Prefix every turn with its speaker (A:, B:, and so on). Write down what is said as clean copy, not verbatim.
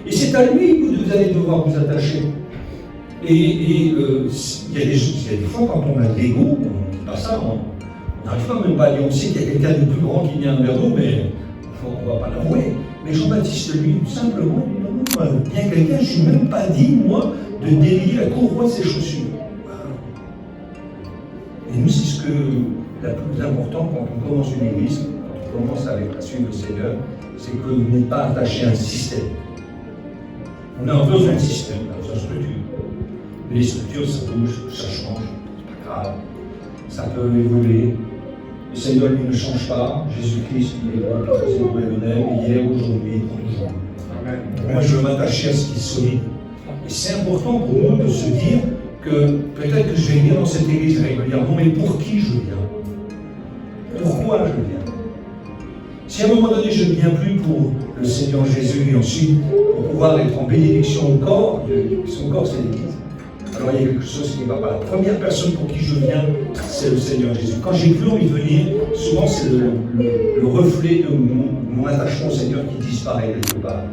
A: Et c'est à lui que vous allez devoir vous attacher. Et il y a des fois, quand on a de l'ego, on ne dit pas ça, on n'arrive pas même pas à dire, on sait qu'il y a quelqu'un de plus grand qui vient vers nous, mais on ne va pas l'avouer. Mais Jean-Baptiste, lui, tout simplement, dit non, bien quelqu'un, je ne suis même pas dit, moi, de délier la courroie de ses chaussures. Et nous, c'est ce que le plus important quand on commence une église, quand on commence à suivre le Seigneur, c'est que vous n'êtes pas attaché à un système. On a besoin d'un système, on a besoin de structure. Mais les structures, ça bouge, ça change, c'est pas grave. Ça peut évoluer. Le Seigneur, lui, ne change pas. Jésus-Christ, il est bon, c'est le même, hier, aujourd'hui, pour toujours. Moi, je veux m'attacher à ce qui est solide. Et c'est important pour nous de se dire que peut-être que je vais venir dans cette église régulièrement, mais pour qui je viens? Pourquoi je viens? Si à un moment donné je ne viens plus pour le Seigneur Jésus et ensuite pour pouvoir être en bénédiction au corps, son corps c'est l'église, alors il y a quelque chose qui ne va pas. La première personne pour qui je viens, c'est le Seigneur Jésus. Quand j'ai plus envie de venir, souvent c'est le reflet de mon attachement au Seigneur qui disparaît quelque part.